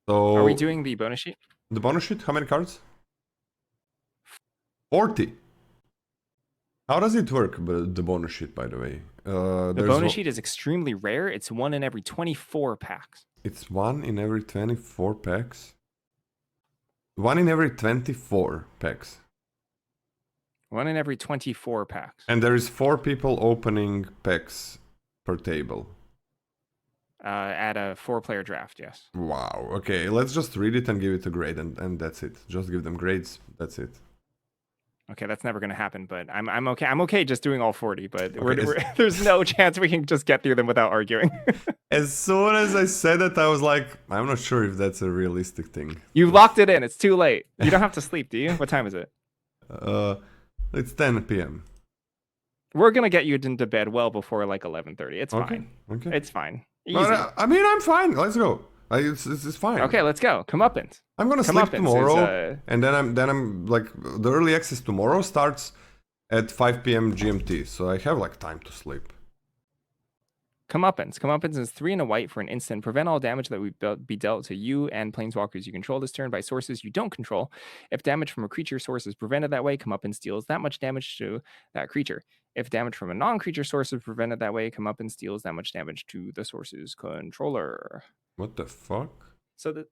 So Are we doing the bonus sheet? the bonus sheet? How many cards? 40. How does it work, the bonus sheet, by the way? The bonus sheet is extremely rare. It's 1 in every 24 packs. It's 1 in every 24 packs? 1 in every 24 packs. 1 in every 24 packs. And there is 4 people opening packs per table. At a 4-player draft, yes. Wow. Okay, let's just read it and give it a grade, and that's it. Just give them grades. That's it. Okay, that's never going to happen, but I'm okay. I'm okay just doing all 40, but there's no chance we can just get through them without arguing. As soon as I said that, I was like, I'm not sure if that's a realistic thing. You locked it in. It's too late. You don't have to sleep, do you? What time is it? It's 10 p.m. We're going to get you into bed well before like 11:30. It's fine. Okay. It's fine. Easy. But, I mean, I'm fine. Let's go. It's fine. Okay, let's go. Comeuppance. I'm gonna sleep tomorrow, and then I'm like, the early access tomorrow starts at 5 p.m. GMT, so I have like time to sleep. Comeuppance. Comeuppance is 3 and a white for an instant. Prevent all damage that would be dealt to you and planeswalkers you control this turn by sources you don't control. If damage from a creature source is prevented that way, Comeuppance deals that much damage to that creature. If damage from a non-creature source is prevented that way, Comeuppance deals that much damage to the source's controller. What the fuck? So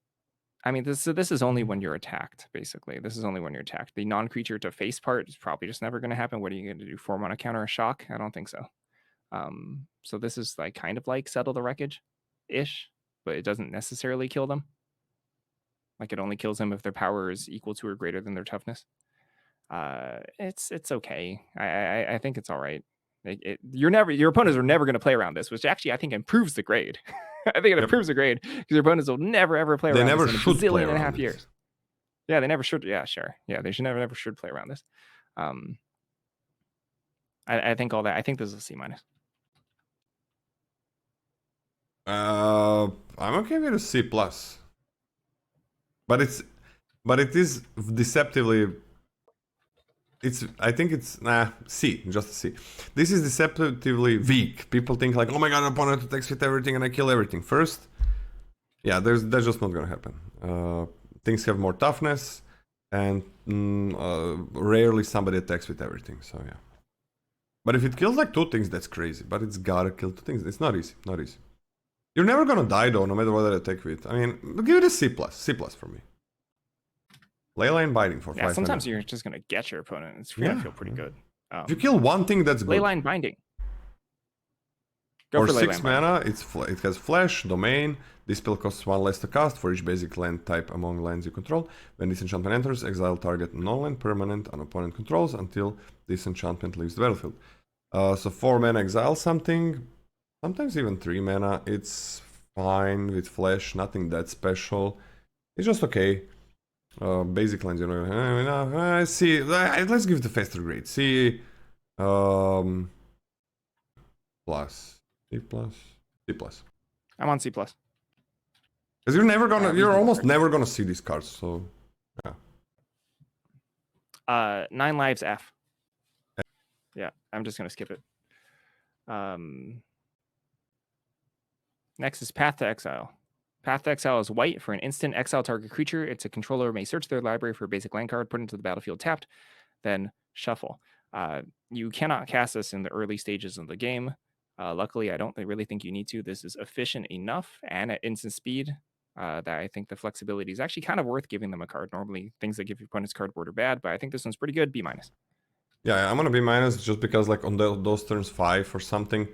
this is only when you're attacked, basically. This is only when you're attacked. The non-creature to face part is probably just never going to happen. What are you going to do? 4-mana counter a shock? I don't think so. So this is like kind of like Settle the Wreckage-ish, but it doesn't necessarily kill them. Like it only kills them if their power is equal to or greater than their toughness. It's okay. I think it's all right. Your opponents are never going to play around this, which actually I think improves the grade. I think it improves the grade because your opponents will never ever play around this in a bazillion and a half years. Yeah, they never should. Yeah, sure. Yeah, they should never should play around this. I think all that. I think this is a C-. I'm okay with a C+. But it is deceptively. I think it's C, just a C. This is deceptively weak. People think like, oh my god, opponent attacks with everything and I kill everything first. Yeah, that's just not gonna happen. Things have more toughness, and rarely somebody attacks with everything. So yeah. But if it kills like 2 things, that's crazy. But it's gotta kill 2 things. It's not easy. Not easy. You're never gonna die though, no matter what I attack with. I mean, give it a C+. C+ for me. Leyline Binding for 5. Sometimes you're just gonna get your opponent. It's gonna feel pretty good. If you kill 1 thing, that's good. Leyline Binding. For 6 mana, it has Flash, Domain. This spell costs 1 less to cast for each basic land type among lands you control. When this enchantment enters, exile target non-land permanent an opponent controls until this enchantment leaves the battlefield. So 4 mana exile something. Sometimes even 3 mana. It's fine with Flash, nothing that special. It's just okay. Basic lands, you know. See, let's give it a faster grade. C plus. C plus. C plus. I'm on C plus. Because you're almost never gonna see these cards, so yeah. 9 lives F. Yeah, I'm just gonna skip it. Next is Path to Exile. Path to Exile is white for an instant. Exile target creature. Its a controller may search their library for a basic land card, put into the battlefield tapped, then shuffle. You cannot cast this in the early stages of the game. Luckily, I don't really think you need to. This is efficient enough and at instant speed that I think the flexibility is actually kind of worth giving them a card. Normally, things that give your opponent's cardboard are bad, but I think this one's pretty good. B-. Yeah, I'm gonna B- just because like on those turns 5 or something,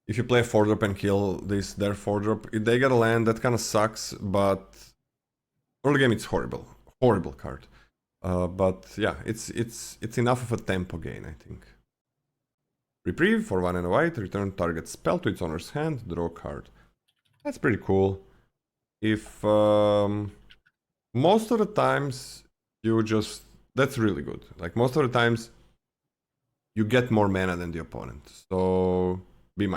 if you play a 4-drop and kill their 4-drop, they get a land, that kind of sucks, but early game it's horrible. Horrible card. But yeah, it's enough of a tempo gain, I think. Reprieve for 1 and a white, return target spell to its owner's hand, draw a card. That's pretty cool. If most of the times you just, that's really good. Like most of the times you get more mana than the opponent. So B-. B-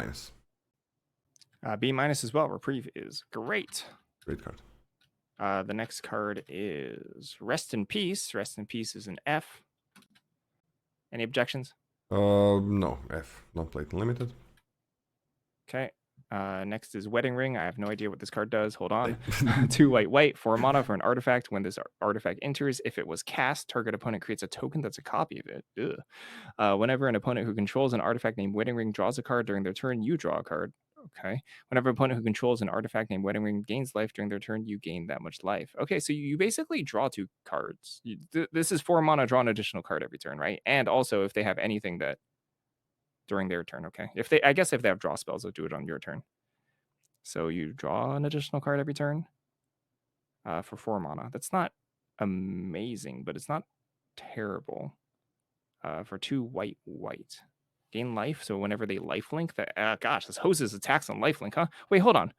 as well. Reprieve is great. Great card. The next card is Rest in Peace. Rest in Peace is an F. Any objections? No, F. Don't play it unlimited. Okay. Next is Wedding Ring. I have no idea what this card does. Hold on. 2 white, 4 mana for an artifact. When this artifact enters, if it was cast, target opponent creates a token that's a copy of it. Whenever an opponent who controls an artifact named Wedding Ring draws a card during their turn, you draw a card. Okay. Whenever an opponent who controls an artifact named Wedding Ring gains life during their turn, you gain that much life. Okay, so you basically draw 2 cards. This is 4 mana, draw an additional card every turn, right? And also if they have anything that during their turn, okay. I guess if they have draw spells, they'll do it on your turn. So you draw an additional card every turn for 4 mana. That's not amazing, but it's not terrible. For 2 white. Gain life, so whenever they lifelink, gosh, this hoses attacks on lifelink, huh? Wait, hold on.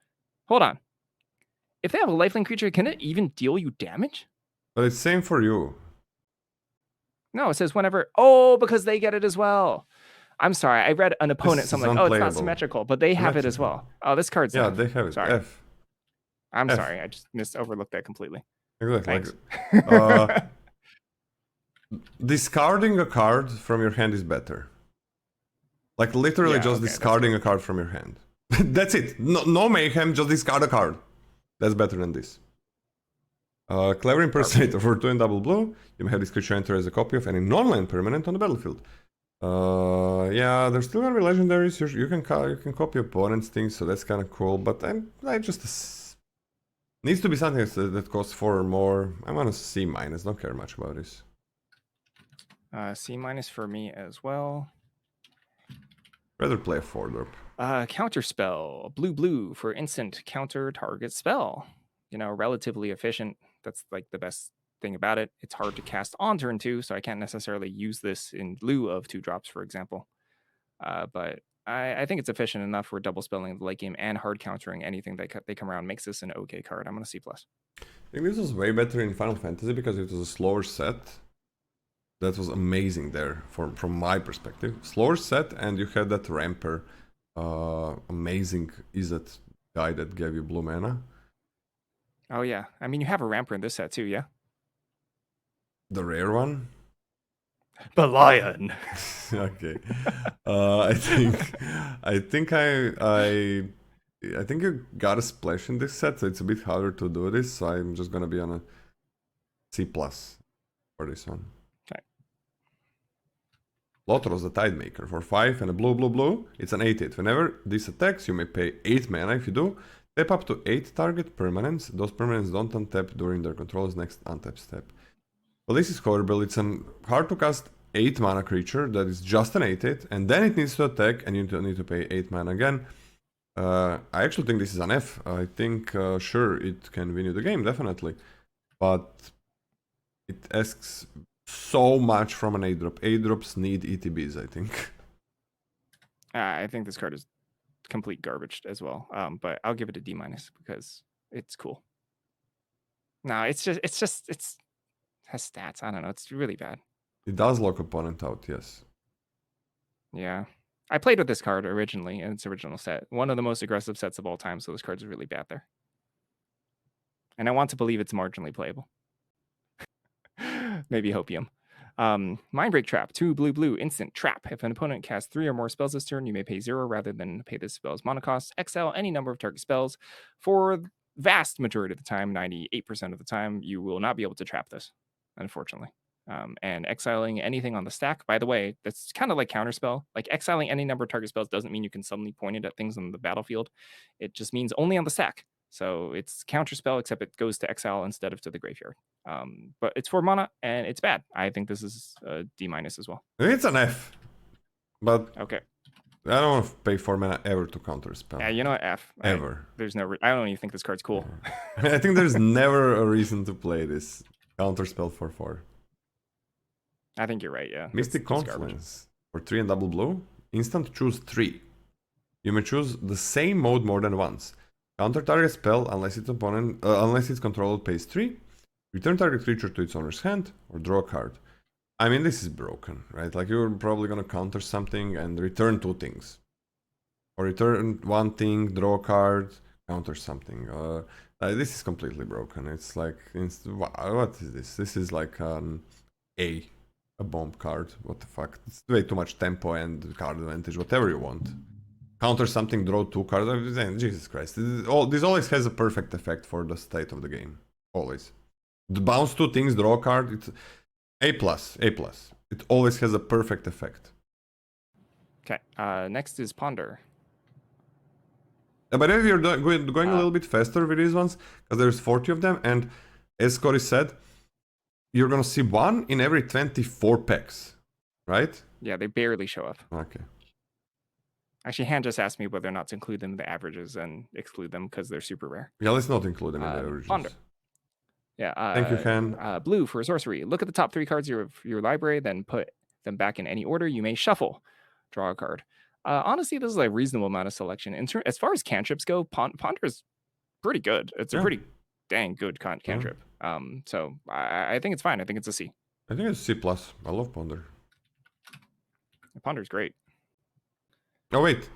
If they have a lifelink creature, can it even deal you damage? But it's same for you. No, it says whenever. Oh, because they get it as well. I'm sorry, I read an opponent, so I'm like, oh, it's not symmetrical, but they have it as well. Oh, this card's yeah, F. they have it. Sorry. F. I'm sorry, I just overlooked that completely. Exactly. Discarding a card from your hand is better. Like literally just discarding a card from your hand. That's it. No mayhem, just discard a card. That's better than this. Clever Impersonator for 2 and double blue. You may have this creature enter as a copy of any non-land permanent on the battlefield. Yeah, there's still gonna be legendaries. You can copy opponents' things, so that's kind of cool. But I just needs to be something that costs 4 or more. I'm on a C-. Don't care much about this. C- for me as well. Rather play a 4-drop. Counter spell, blue for instant counter target spell. Relatively efficient. That's like the best thing about it. It's hard to cast on turn 2, so I can't necessarily use this in lieu of 2 drops, for example. But I think it's efficient enough for double spelling in the late game and hard countering anything they come around. Makes this an okay card. I'm gonna C+. I think this was way better in Final Fantasy because it was a slower set. That was amazing there from my perspective. Slower set, and you had that ramper, amazing Izzet guy that gave you blue mana. Oh yeah, I mean you have a ramper in this set too, yeah. The rare one. The lion. Okay. I think you got a splash in this set, so it's a bit harder to do this. So I'm just gonna be on a C+ for this one. Okay. Lothros the Tidemaker for 5 and a blue. It's an 8/8. Whenever this attacks, you may pay 8 mana. If you do, tap up to 8 target permanents. Those permanents don't untap during their control's next untap step. Well, this is horrible. It's a hard to cast 8 mana creature that is just an 8/8, and then it needs to attack, and you need to pay 8 mana again. I actually think this is an F. I think, sure, it can win you the game, definitely. But it asks so much from an 8-drop. 8-drops need ETBs, I think. I think this card is complete garbage as well. But I'll give it a D- because it's cool. No, it's has stats. I don't know. It's really bad. It does lock opponent out, yes. Yeah. I played with this card originally in its original set. One of the most aggressive sets of all time, so this card's really bad there. And I want to believe it's marginally playable. Maybe Hopium. Mindbreak Trap, 2 blue, instant trap. If an opponent casts 3 or more spells this turn, you may pay 0 rather than pay this spell's mana cost. Exile any number of target spells. For the vast majority of the time, 98% of the time, you will not be able to trap this, unfortunately. And exiling anything on the stack, by the way, that's kind of like counterspell. Like exiling any number of target spells doesn't mean you can suddenly point it at things on the battlefield. It just means only on the stack. So it's counterspell, except it goes to exile instead of to the graveyard. But it's 4 mana and it's bad. I think this is a D- as well. It's an F. But okay, I don't want to pay 4 mana ever to counterspell. Yeah, you know what, F. Ever. There's no. I don't even think this card's cool. I think there's never a reason to play this counterspell for 4. I think you're right, yeah. Mystic Confluence for 3 and double blue. Instant choose 3. You may choose the same mode more than once. Counter target spell unless its controller pays 3. Return target creature to its owner's hand or draw a card. I mean, this is broken, right? Like you're probably gonna counter something and return 2 things. Or return 1 thing, draw a card, counter something. This is completely broken. It's like, what is this? This is like a bomb card. What the fuck? It's way too much tempo and card advantage, whatever you want. counter something, draw 2 cards. Jesus Christ. This always has a perfect effect for the state of the game. Always. The bounce 2 things, draw a card, it's A+, A+. It always has a perfect effect. Okay, next is Ponder. But if you're going a little bit faster with these ones, because there's 40 of them, and as Cory said, you're gonna see 1 in every 24 packs, right? Yeah, they barely show up. Okay. Actually, Han just asked me whether or not to include them in the averages and exclude them because they're super rare. Yeah, let's not include them in the averages. Ponder. Yeah. Thank you, Han. Blue for sorcery. Look at the top 3 cards of your library, then put them back in any order. You may shuffle. Draw a card. Honestly, this is a reasonable amount of selection. As far as cantrips go, Ponder is pretty good. It's a pretty dang good cantrip. So I think it's fine. I think it's a C. I think it's C+. I love Ponder. Ponder's great. Oh, wait.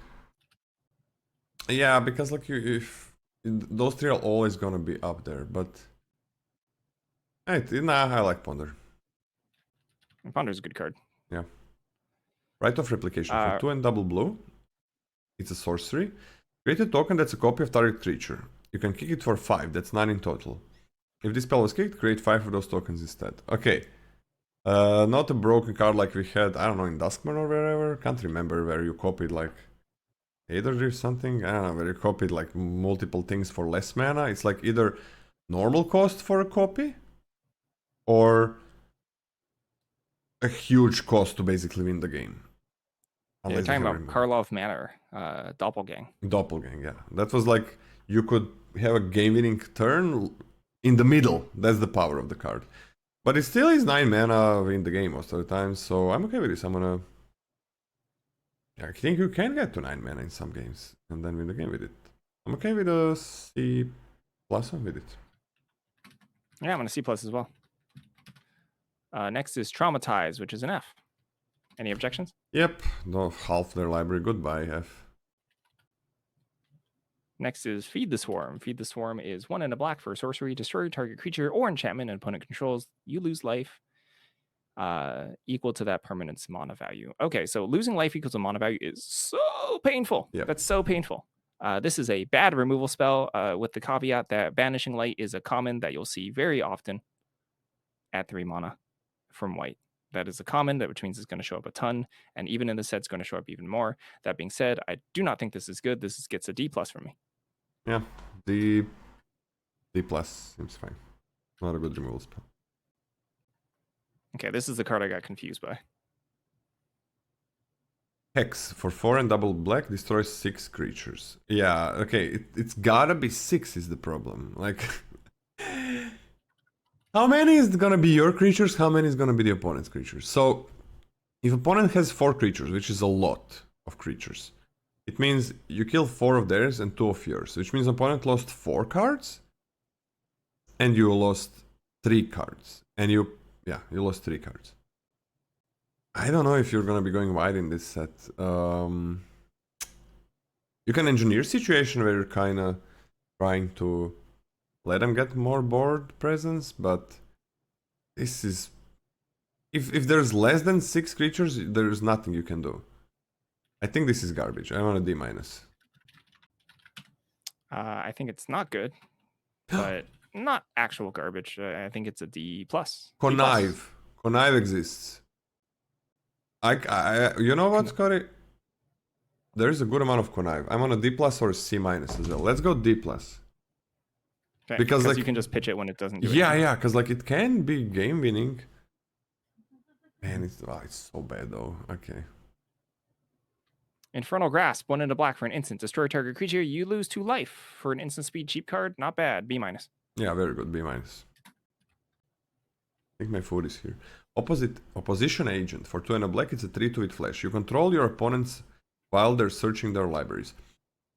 Yeah, because like if those 3 are always gonna be up there, but I like Ponder. Ponder's a good card. Yeah. Rite of Replication for 2 and double blue. It's a sorcery. Create a token that's a copy of target creature. You can kick it for 5, that's 9 in total. If this spell was kicked, create 5 of those tokens instead. Okay. Not a broken card like we had, I don't know, in Duskman or wherever. Can't remember where you copied like Aether or something. I don't know, where you copied like multiple things for less mana. It's like either normal cost for a copy or a huge cost to basically win the game. Yeah, you're talking about Karlov Manor, Doppelgang. Doppelgang, yeah. That was like, you could have a game-winning turn in the middle. That's the power of the card. But it still is 9 mana in the game most of the time, so I'm okay with this. I'm gonna... Yeah, I think you can get to 9 mana in some games, and then win the game with it. I'm okay with a C+ with it. Yeah, I'm on a C+ as well. Next is Traumatize, which is an F. Any objections? Yep, no, half their library. Goodbye, F. Next is Feed the Swarm. Feed the Swarm is 1 and a black for sorcery. Destroy target creature or enchantment and opponent controls. You lose life equal to that permanent's mana value. Okay, so losing life equals to mana value is so painful. Yep. That's so painful. This is a bad removal spell with the caveat that Banishing Light is a common that you'll see very often at 3 mana from white. That is a common, which means it's going to show up a ton, and even in the set, it's going to show up even more. That being said, I do not think this is good. This gets a D+ from me. Yeah, D+ seems fine. Not a good removal spell. Okay, this is the card I got confused by. Hex for 4 and double black destroys 6 creatures. Yeah, okay, it's gotta be 6 is the problem. Like, how many is gonna be your creatures? How many is gonna be the opponent's creatures? So, if opponent has 4 creatures, which is a lot of creatures, it means you kill 4 of theirs and 2 of yours, which means opponent lost 4 cards, and you lost 3 cards, and you lost 3 cards. I don't know if you're gonna be going wide in this set. You can engineer a situation where you're kinda trying to let them get more board presence, but this is... If there's less than 6 creatures, there's nothing you can do. I think this is garbage. I'm on a D-. I think it's not good, but not actual garbage. I think it's a D+. Connive. Connive exists. You know what, Scotty? There's a good amount of connive. I'm on a D+ or a C- as well. Let's go D+. Okay, because like, you can just pitch it when it doesn't do anything. anything. Yeah, because like it can be game winning. Man, it's so bad though. Okay. Infernal Grasp, 1 and a black for an instant. Destroy target creature. You lose 2 life for an instant speed cheap card. Not bad. B-. Yeah, very good. B-. I think my food is here. Opposition Agent for 2 and a black. It's a 3/2 with flash. You control your opponents while they're searching their libraries.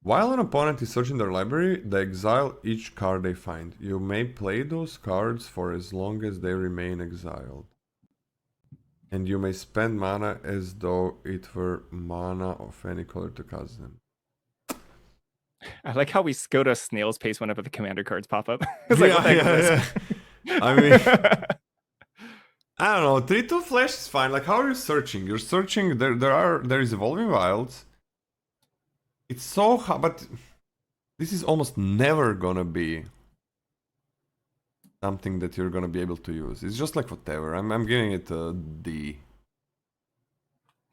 While an opponent is searching their library, they exile each card they find. You may play those cards for as long as they remain exiled. And you may spend mana as though it were mana of any color to cast them. I like how we go to snail's pace whenever the commander cards pop up. It's like, what the heck is this? I mean, I don't know. 3/2 flash is fine. Like, how are you searching? You're searching. There is Evolving Wilds. It's so hard, but this is almost never gonna be something that you're gonna be able to use. It's just like whatever. I'm giving it a D.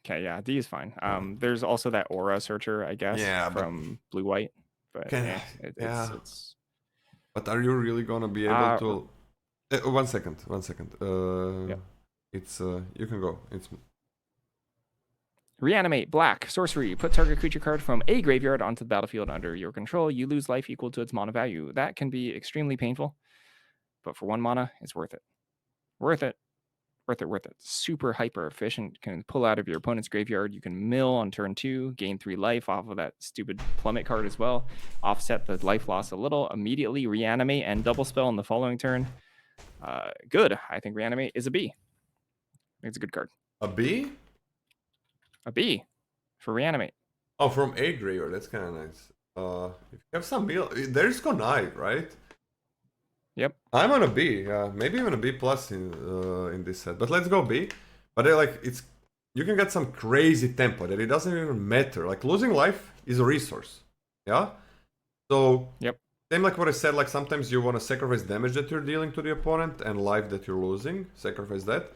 Okay, yeah, D is fine. There's also that aura searcher, I guess, Yeah, but from blue white. But can, yeah. it's But are you really gonna be able to? 1 second, 1 second. Yep. It's you can go. It's Reanimate, black, sorcery. Put target creature card from a graveyard onto the battlefield under your control. You lose life equal to its mana value. That can be extremely painful, but for 1 mana, it's worth it. Worth it. Worth it, worth it. Super hyper efficient. Can pull out of your opponent's graveyard. You can mill on turn 2, gain 3 life off of that stupid plummet card as well. Offset the life loss a little. Immediately reanimate and double spell on the following turn. Good. I think reanimate is a B. It's a good card. a B. A B for reanimate. Oh, from a graveyard. That's kind of nice. If you have some meal, there's connive, right? Yep. I'm on a B. Maybe even a B plus in this set. But let's go B. But like it's, you can get some crazy tempo that it doesn't even matter. Like losing life is a resource. Yeah. So Yep. same like what I said. Like sometimes you want to sacrifice damage that you're dealing to the opponent and life that you're losing. Sacrifice that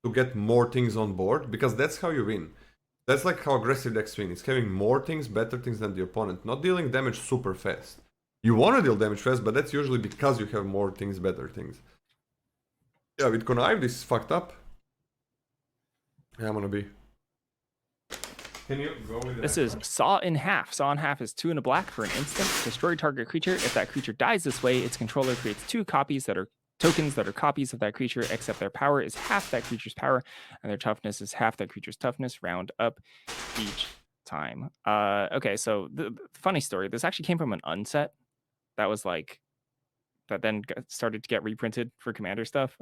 to get more things on board because that's how you win. That's like how aggressive decks win. It's having more things, better things than the opponent, not dealing damage super fast. You want to deal damage fast, but that's usually because you have more things, better things. Yeah, with connive, this is fucked up. Yeah, I'm gonna be. Can you go with This is Saw in Half. Saw in Half is 2 and a black for an instant. Destroy target creature. If that creature dies this way, its controller creates 2 copies that are tokens that are copies of that creature, except their power is half that creature's power, and their toughness is half that creature's toughness. Round up each time. Okay, so the funny story. This actually came from an unset that was like that then started to get reprinted for Commander stuff.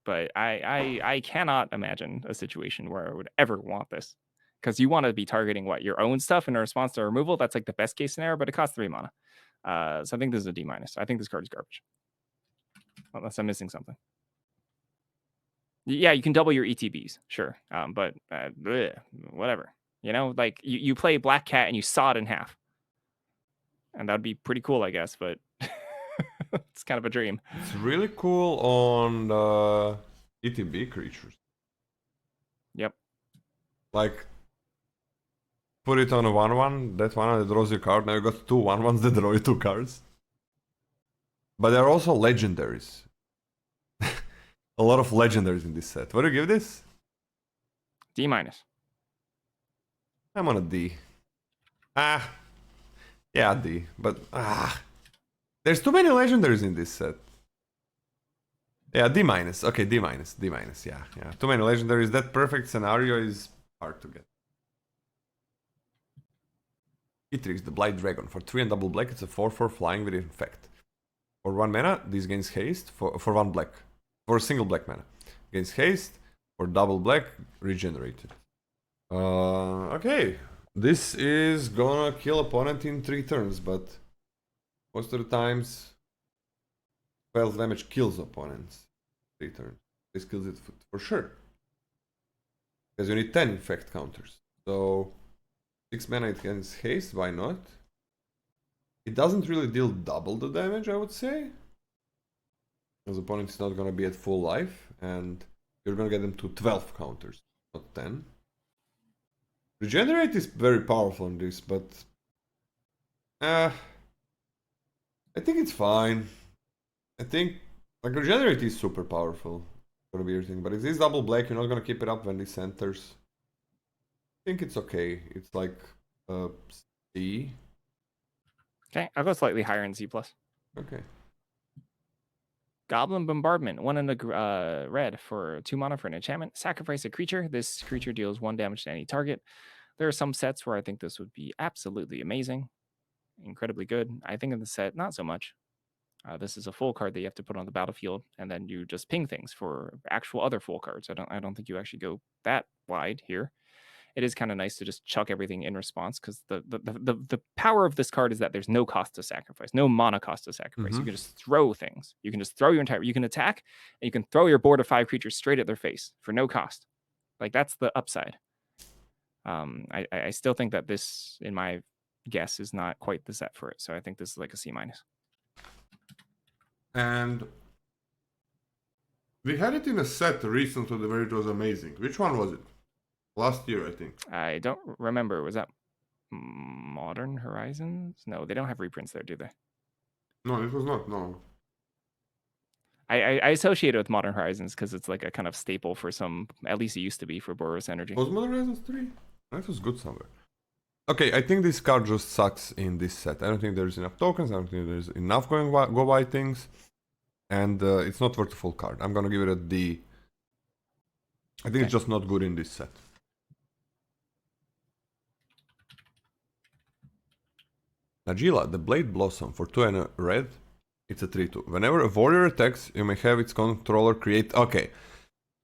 But I cannot imagine a situation where I would ever want this. Because you want to be targeting what your own stuff in a response to removal. That's like the best case scenario, but it costs 3 mana. So I think this is a D-. I think this card is garbage. Unless I'm missing something. Yeah, you can double your ETBs, sure. But whatever. You know, like you play Black Cat and you saw it in half. And that'd be pretty cool, I guess, but it's kind of a dream. It's really cool on ETB creatures. Yep. Like, put it on a 1/1, that one that draws your card. Now you got 2 1/1s that draw you 2 cards. But there are also legendaries. A lot of legendaries in this set. What do you give this? D-. I'm on a D. Yeah, D. But there's too many legendaries in this set. Yeah, D-. Okay, D-. Yeah. Too many legendaries. That perfect scenario is hard to get. Etrix, the Blight Dragon. For 3 and double black, it's a 4/4 flying with Infect. For 1 mana, this gains haste. For 1 black. For a single black mana. Gains haste. For double black, regenerated. Okay. This is gonna kill opponent in 3 turns, but most of the times 12 damage kills opponents 3 turns. This kills it for sure. Because you need 10 infect counters. So 6 mana it gains haste, why not? It doesn't really deal double the damage, I would say. Because opponent is not gonna be at full life, and you're gonna get them to 12 counters, not 10. Regenerate is very powerful on this, but I think it's fine. I think like Regenerate is super powerful for a weird thing, but if this double black, you're not gonna keep it up when this enters. I think it's okay. It's like C. Okay, I'll go slightly higher in C+. Okay. Goblin Bombardment, 1 and a red for 2 mana for an enchantment. Sacrifice a creature. This creature deals 1 damage to any target. There are some sets where I think this would be absolutely amazing, incredibly good. I think in the set, not so much. This is a full card that you have to put on the battlefield, and then you just ping things for actual other full cards. I don't think you actually go that wide here. It is kind of nice to just chuck everything in response, because the power of this card is that there's no cost to sacrifice, no mana cost to sacrifice. You can just throw things. You can just throw your entire. You can attack, and you can throw your board of 5 creatures straight at their face for no cost. Like that's the upside. I still think that this, in my guess is not quite the set for it. So I think this is like a C-. And we had it in a set recently where it was amazing. Which one was it? Last year, I think. I don't remember. Was that Modern Horizons? No, they don't have reprints there, do they? No, it was not. No. I associate it with Modern Horizons because it's like a kind of staple for some, at least it used to be for Boros Energy. Was Modern Horizons 3? That was good somewhere. Okay, I think this card just sucks in this set. I don't think there's enough tokens. I don't think there's enough go buy things. And it's not worth a full card. I'm gonna give it a D. I think it's just not good in this set. Najila, the Blade Blossom for 2 and a red. It's a 3-2. Whenever a warrior attacks, you may have its controller create... Okay.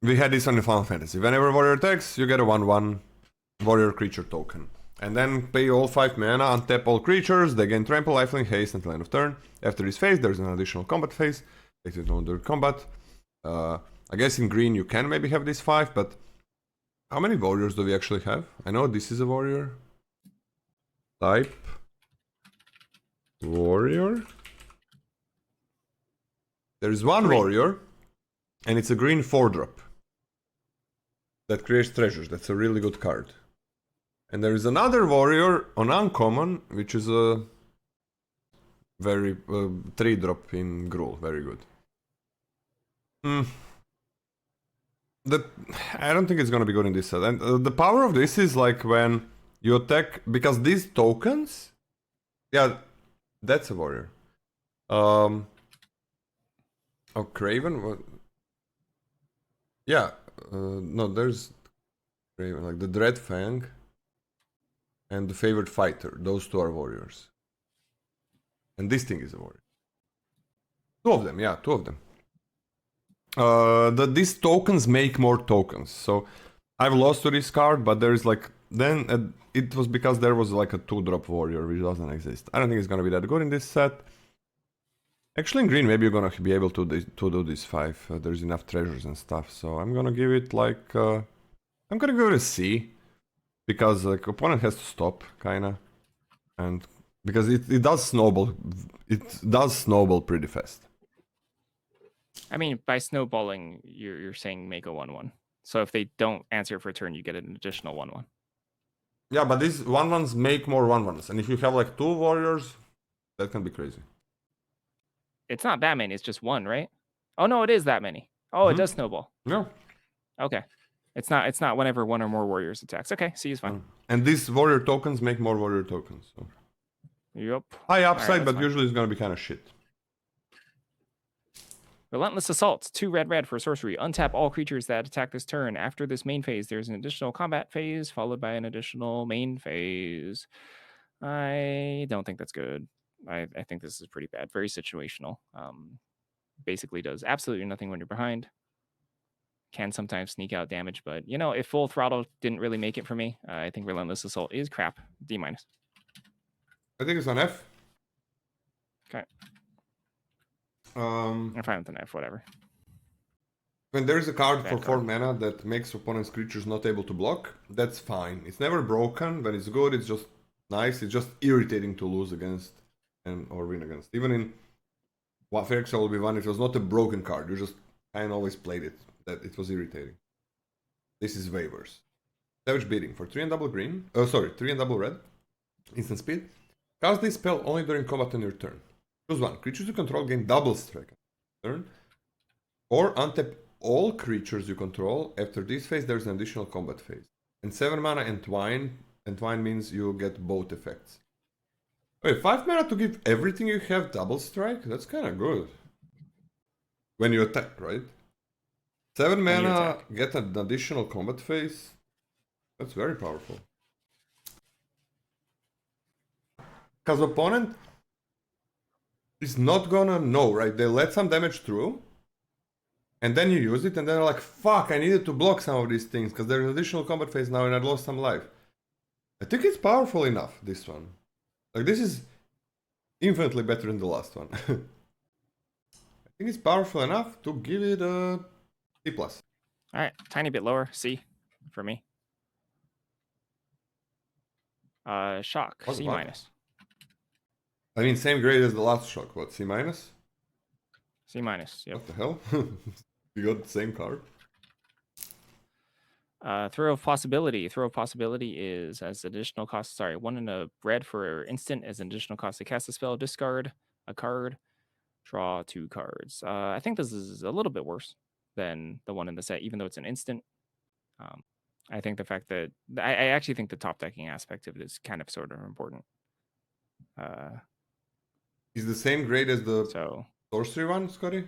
We had this on the Final Fantasy. Whenever a warrior attacks, you get a 1/1 warrior creature token. And then pay all 5 mana, untap all creatures, they gain trample, lifelink, haste until end of turn. After this phase, there's an additional combat phase. Takes it on during combat. I guess in green you can maybe have this 5, but... How many warriors do we actually have? I know this is a warrior. Type... Warrior? There is one warrior, and it's a green 4-drop. That creates treasures, that's a really good card. And there is another warrior on uncommon, which is a very 3-drop in Gruul, very good. I don't think it's gonna be good in this set. And the power of this is like when you attack, because these tokens, yeah, that's a warrior. Oh, Craven? What? Yeah, no, there's Craven, like the Dread Fang and the Favored Fighter. Those two are warriors. And this thing is a warrior. 2 of them, yeah, 2 of them. These tokens make more tokens. So I've lost to this card, but there is like... Then it was because there was like a 2-drop warrior, which doesn't exist. I don't think it's gonna be that good in this set. Actually, in green, maybe you're gonna be able to do this 5. There's enough treasures and stuff, so I'm gonna give it like... I'm gonna give it a C. Because like opponent has to stop, kinda. And because it does snowball. It does snowball pretty fast. I mean, by snowballing, you're saying make a 1/1. So if they don't answer for a turn, you get an additional 1/1. Yeah, but these 1/1s make more 1/1s. And if you have like 2 warriors, that can be crazy. It's not that many, it's just 1, right? Oh no, it is that many. Oh, it does snowball. Yeah. Okay. It's not whenever 1 or more warriors attacks. Okay, C is fine. And these warrior tokens make more warrior tokens. So. Yep. High upside, right, but fine. usually it's gonna be kind of shit. Relentless Assault, 2 red for sorcery. Untap all creatures that attack this turn. After this main phase, there's an additional combat phase, followed by an additional main phase. I don't think that's good. I think this is pretty bad. Very situational. Basically does absolutely nothing when you're behind. Can sometimes sneak out damage, but you know, if Full Throttle didn't really make it for me, I think Relentless Assault is crap. D-. I think it's an F. Okay. I'm fine with an F, whatever. When there is a card Bad for card. 4 mana that makes opponent's creatures not able to block, that's fine. It's never broken. When it's good, it's just nice. It's just irritating to lose against or win against. Even in Ferex LB1, it was not a broken card. You just kind of always played it. That it was irritating. This is waivers. Savage Beating for 3 and double green. 3 and double red. Instant speed. Cast this spell only during combat on your turn. Choose 1. Creatures you control gain double strike on turn. Or untap all creatures you control. After this phase, there's an additional combat phase. And 7 mana Entwine. Entwine means you get both effects. Wait, 5 mana to give everything you have double strike? That's kind of good. When you attack, right? 7 mana, get an additional combat phase. That's very powerful. Because opponent is not gonna know, right? They let some damage through. And then you use it and they're like, fuck, I needed to block some of these things because there's an additional combat phase now and I lost some life. I think it's powerful enough, this one. Like, this is infinitely better than the last one. I think it's powerful enough to give it a C+. All right, tiny bit lower, C for me. Shock, What? C minus. I mean, same grade as the last shock. What, C minus? C minus. Yep. What the hell? You got the same card. Throw of Possibility. Throw of Possibility is as additional cost. Sorry, 1 and a red for instant as an additional cost to cast a spell. Discard a card. Draw 2 cards. I think this is a little bit worse than the one in the set, even though it's an instant. I think the fact that I actually think the top decking aspect of it is kind of sort of important. Is the same grade as the So sorcery one, Scotty?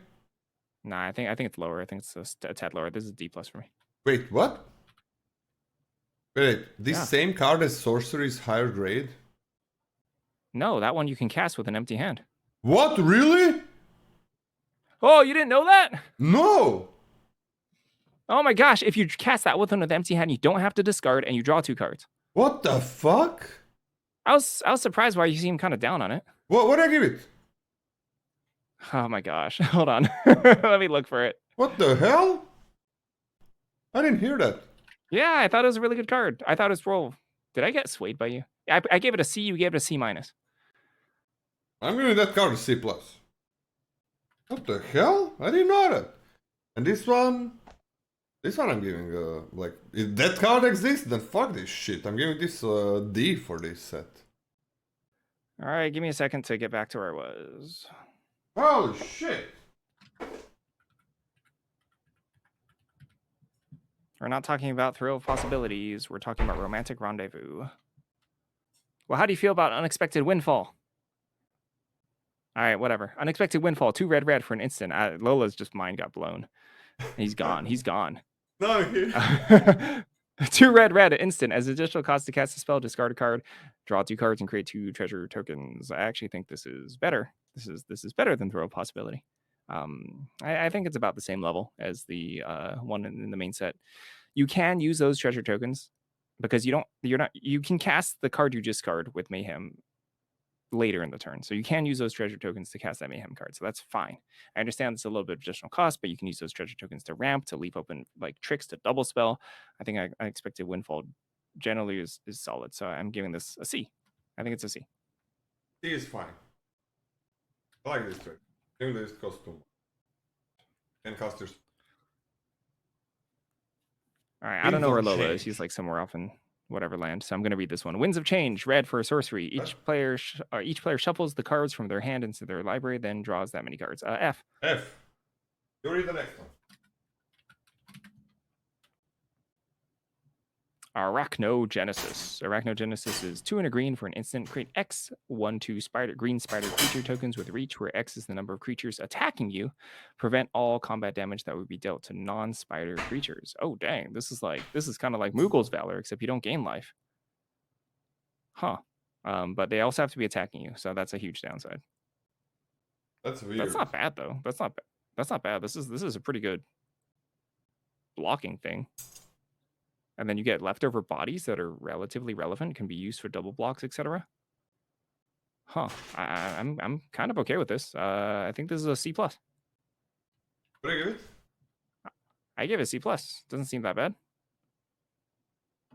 nah, I think it's lower. I think it's a tad lower. This is D plus for me. Wait, what? Wait, this same card as sorcery is higher grade? No, that one you can cast with an empty hand. What? Really? Oh, you didn't know that? No! Oh my gosh, if you cast that with an empty hand, you don't have to discard and you draw 2 cards. What the fuck? I was surprised why you seem kind of down on it. What did I give it? Oh my gosh. Hold on. Let me look for it. What the hell? I didn't hear that. Yeah, I thought it was a really good card. I thought it was roll. Did I get swayed by you? I gave it a C, you gave it a C minus. I'm giving that card a C plus. What the hell? I didn't know that. And this one I'm giving like, if that card exists, then fuck this shit. I'm giving this D for this set. All right, give me a second to get back to where I was. Holy shit! We're not talking about Thrill of Possibilities. We're talking about Romantic Rendezvous. Well, how do you feel about Unexpected Windfall? All right, whatever. Unexpected Windfall, 2 red for an instant. Lola's just mind got blown. He's gone. He's gone. No, 2 red instant. As additional cost to cast a spell, discard a card, draw 2 cards, and create 2 treasure tokens. I actually think this is better. This is better than Throw of Possibility. I think it's about the same level as the one in the main set. You can use those treasure tokens because you can cast the card you discard with Mayhem later in the turn. So you can use those treasure tokens to cast that Mayhem card. So that's fine. I understand it's a little bit of additional cost, but you can use those treasure tokens to ramp, to leave open like tricks, to double spell. I think I expected Windfall generally is solid. So I'm giving this a C. I think it's a C. C is fine. I like this trick. I think this costs too much. And casters. All right, I don't know where Lola is. She's like somewhere off in whatever land. So I'm going to read this one. Winds of Change, red for a sorcery. Each player shuffles the cards from their hand into their library, then draws that many cards. F. F. You read the next one. Arachnogenesis. Arachnogenesis is 2 and a green for an instant. Create X 1/2 green spider creature tokens with reach, where X is the number of creatures attacking you. Prevent all combat damage that would be dealt to non-spider creatures. Oh dang, this is kind of like Mughals Valor, except you don't gain life. Huh. But they also have to be attacking you, so that's a huge downside. That's weird. That's not bad though. That's not bad. This is a pretty good blocking thing. And then you get leftover bodies that are relatively relevant, can be used for double blocks, etc. Huh. I'm kind of okay with this. I think this is a C+. What do you give it? I give it a C+. Doesn't seem that bad.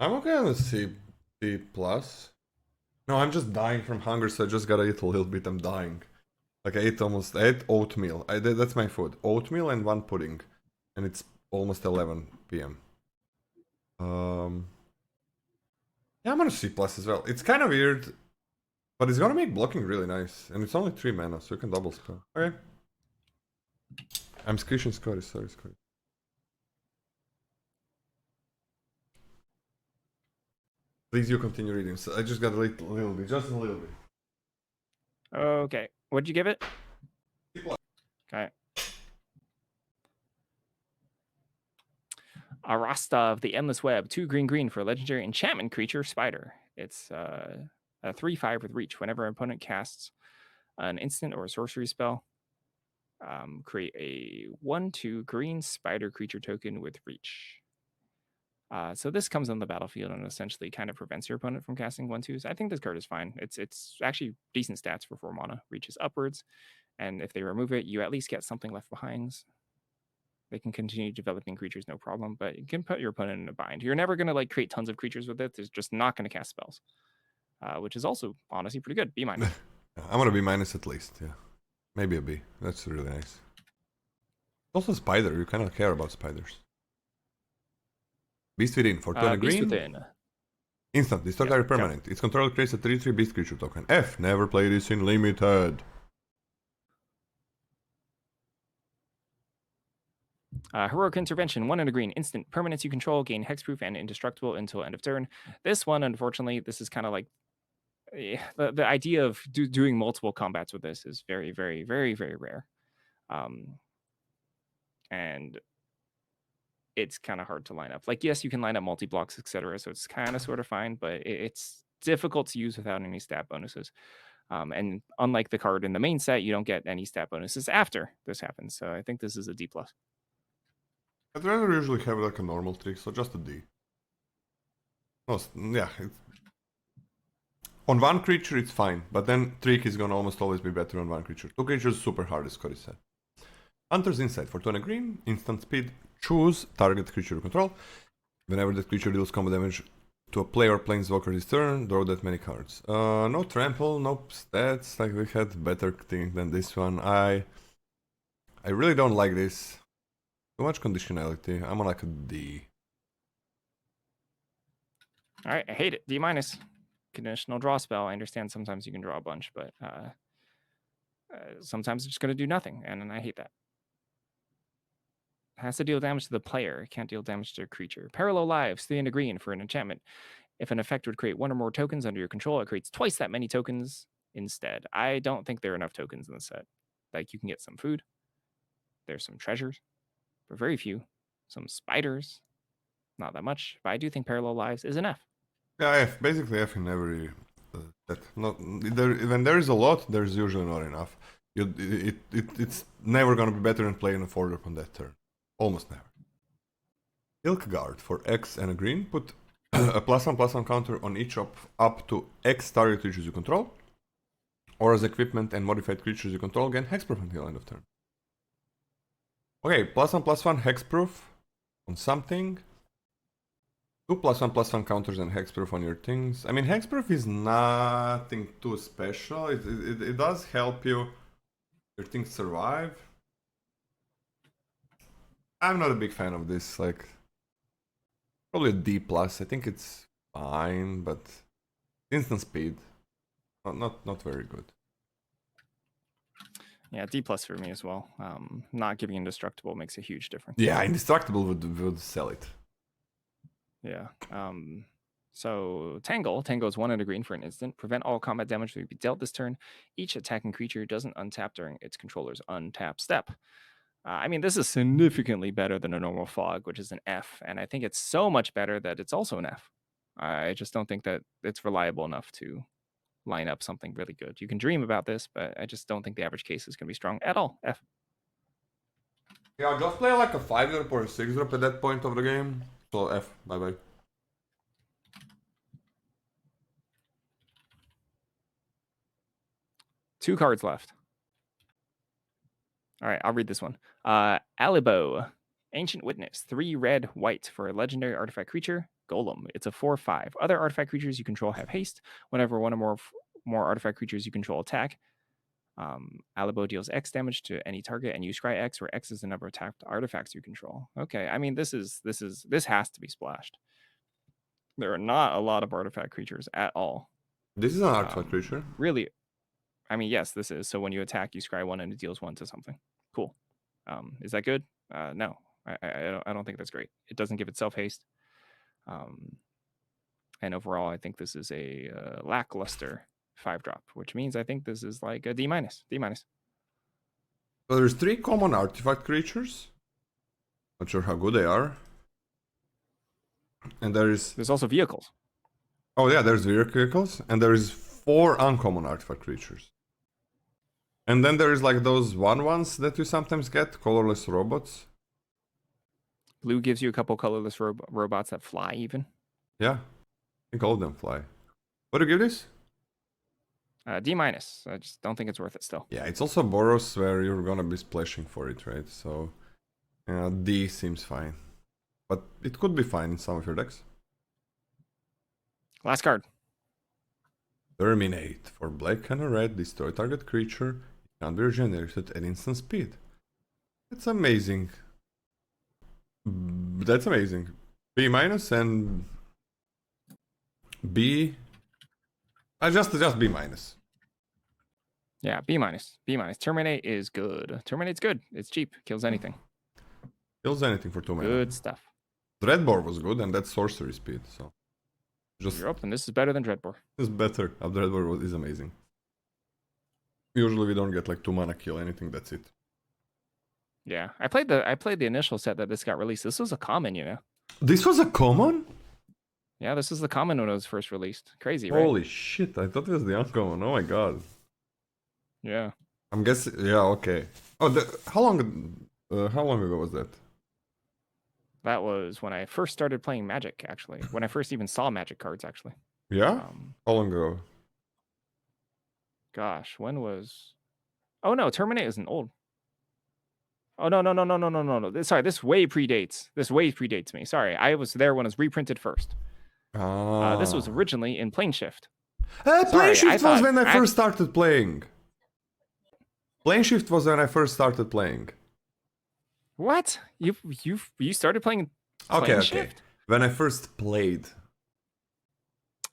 I'm okay on the C+. No, I'm just dying from hunger, so I just gotta eat a little bit. I'm dying. Like I ate oatmeal. That's my food. Oatmeal and 1 pudding. And it's almost 11 p.m. Yeah, I'm on a C+ as well. It's kind of weird, but it's gonna make blocking really nice. And it's only 3 mana, so you can double spell. Okay. I'm squishing Scotty, sorry, Scotty. Please, you continue reading. So I just got a little bit, just a little bit. Okay. What'd you give it? C+. Okay. Arasta of the Endless Web, 2 green for a legendary enchantment creature, Spider. It's a 3/5 with reach. Whenever an opponent casts an instant or a sorcery spell, create a 1/2 green spider creature token with reach. So this comes on the battlefield and essentially kind of prevents your opponent from casting 1/2s. I think this card is fine. It's actually decent stats for 4 mana. Reaches upwards, and if they remove it, you at least get something left behind. They can continue developing creatures, no problem, but you can put your opponent in a bind. You're never going to like create tons of creatures with it. It's just not going to cast spells. which is also honestly pretty good. B minus. I'm gonna be minus at least, yeah. Maybe a B. That's really nice. Also spider, you cannot care about spiders. Beast Within for 20 Beast green. Within. Instant, this target permanent. Its controller creates a 3/3 beast creature token. F, never play this in limited. Heroic Intervention, 1 and a green, instant. Permanents you control gain hexproof and indestructible until end of turn. This one, unfortunately, this is kind of like the idea of doing multiple combats with this is very, very, very, very rare. And it's kind of hard to line up. Like, yes, you can line up multi-blocks, etc. So it's kind of sort of fine, but it's difficult to use without any stat bonuses. And unlike the card in the main set, you don't get any stat bonuses after this happens. So I think this is a D+. I'd rather usually have like a normal trick, so just a D. No, yeah. On one creature it's fine, but then trick is gonna almost always be better on one creature. Two creatures super hard, as Cody said. Hunter's Insight for 20 green, instant speed, choose target creature you control. Whenever that creature deals combat damage to a player or planeswalker this turn, draw that many cards. No trample, no stats, like we had better thing than this one. I really don't like this. Too much conditionality. I'm on like a D. Alright, I hate it. D-. Conditional draw spell. I understand sometimes you can draw a bunch, but sometimes it's just going to do nothing, and I hate that. It has to deal damage to the player. It can't deal damage to a creature. Parallel Lives, 3 and a green for an enchantment. If an effect would create 1 or more tokens under your control, it creates twice that many tokens instead. I don't think there are enough tokens in the set. Like, you can get some food. There's some treasures, but very few. Some spiders. Not that much, but I do think Parallel Lives is an F. Yeah, F. Basically F in every set. When there is a lot, there's usually not enough. It's never gonna be better than playing a forward on that turn. Almost never. Ilkgard for X and a green. Put a +1/+1 counter on each of up to X target creatures you control. Or as equipment and modified creatures you control gain hexproof until end of turn. Okay, +1/+1 hexproof on something. 2 +1/+1 counters and hexproof on your things. I mean, hexproof is nothing too special. It does help your things survive. I'm not a big fan of this. Like, probably a D+. I think it's fine, but instant speed, not very good. Yeah, D+ for me as well. Not giving indestructible makes a huge difference. Yeah, indestructible would sell it. Yeah. So Tangle is 1 and a green for an instant. Prevent all combat damage to be dealt this turn. Each attacking creature doesn't untap during its controller's untap step. I mean, this is significantly better than a normal fog, which is an F, and I think it's so much better that it's also an F. I just don't think that it's reliable enough to line up something really good. You can dream about this, but I just don't think the average case is going to be strong at all. F. Yeah, just play like a 5-drop or a 6-drop at that point of the game. So F, bye-bye. Two cards left. All right, I'll read this one. Alibo, Ancient Witness, 3 red, white for a legendary artifact creature. Golem, it's a 4/5. Other artifact creatures you control have haste. Whenever one or more artifact creatures you control attack, Alibo deals X damage to any target, and you scry X, where X is the number of tapped artifacts you control. Okay, I mean, this has to be splashed. There are not a lot of artifact creatures at all. This is an artifact creature. Really, I mean, yes, this is. So when you attack, you scry 1 and it deals 1 to something. Cool. Is that good? No, I don't think that's great. It doesn't give itself haste. And overall, I think this is a lackluster 5-drop, which means I think this is like a D-. D-. So there's 3 common artifact creatures. Not sure how good they are. And there's also vehicles. Oh yeah, there's vehicles, and there is 4 uncommon artifact creatures. And then there is like those ones that you sometimes get, colorless robots. Blue gives you a couple colorless robots that fly even. Yeah, I think all of them fly. What do you give this? D-. I just don't think it's worth it still. Yeah, it's also Boros where you're gonna be splashing for it, right? So D seems fine. But it could be fine in some of your decks. Last card. Terminate. For black and a red, destroy target creature. It can be regenerated at instant speed. That's amazing. That's amazing. B minus and B. Just B minus. Yeah, B minus. B minus. Terminate is good. Terminate's good. It's cheap. Kills anything. Kills anything for 2 mana. Good stuff. Dreadbore was good, and that's sorcery speed. So just You're open. This is better than Dreadbore. This is better. Dreadbore is amazing. Usually we don't get like 2 mana kill anything. That's it. Yeah, I played the initial set that this got released. This was a common, you know. This was a common? Yeah, this is the common when it was first released. Crazy, right? Holy shit! I thought it was the uncommon. Oh my god. Yeah. I'm guessing. Yeah. Okay. Oh, how long ago was that? That was when I first started playing Magic, actually. When I first even saw Magic cards, actually. Yeah? How long ago? Gosh, when was... Oh, no, Terminate isn't old. Oh, no. Sorry, this way predates. This way predates me. Sorry, I was there when it was reprinted first. This was originally in Plane Shift. Plane Shift was when I first started playing. Plane Shift was when I first started playing. What? You started playing Okay. Shift? When I first played.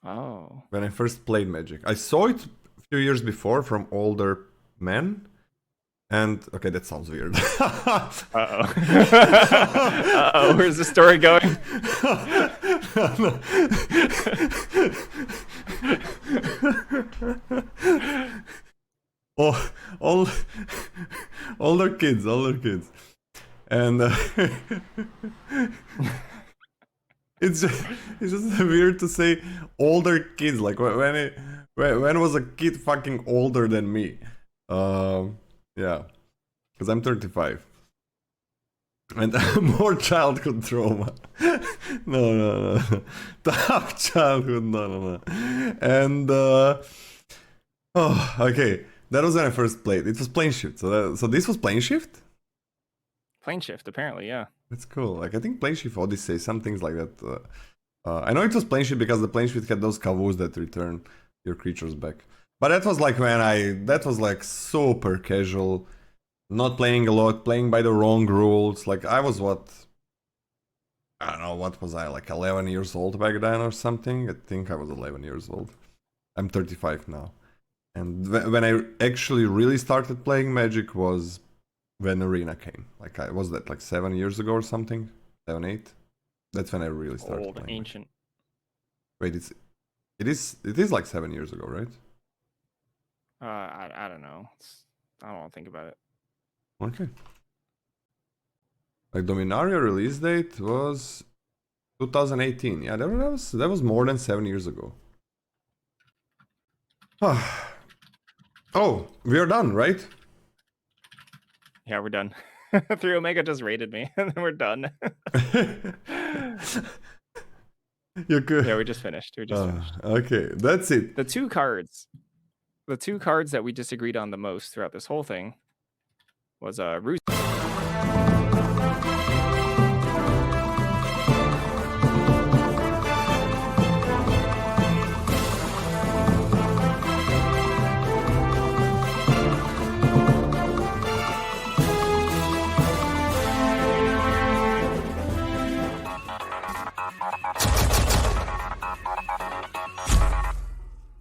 Oh. When I first played Magic. I saw it a few years before from older men. And, okay, that sounds weird. Uh-oh. Uh-oh, where's the story going? Older kids. And it's just weird to say older kids. Like when was a kid fucking older than me? Yeah, because I'm 35. And more childhood trauma. No. Tough childhood, no. And, okay. That was when I first played. It was Plane Shift. So this was Plane Shift? Plane Shift, apparently, yeah. That's cool. Like, I think Plane Shift Odyssey, some things like that. I know it was Plane Shift because the Plane Shift had those Kavus that return your creatures back. But that was like that was like super casual. Not playing a lot, playing by the wrong rules. Like, I was I don't know, what was I, like 11 years old back then or something? I think I was 11 years old. I'm 35 now. And when I actually really started playing Magic was when Arena came. Like, was that like 7 years ago or something? 7, 8? That's when I really started Old, playing. ancient. Wait, it is like 7 years ago, right? I don't know. I don't want to think about it. Okay. Like, Dominaria release date was 2018. Yeah, that was more than 7 years ago. Oh, we are done, right? Yeah, we're done. 3 Omega just raided me, and then we're done. You're good. Yeah, we just finished. Okay, that's it. The two cards that we disagreed on the most throughout this whole thing was Roost.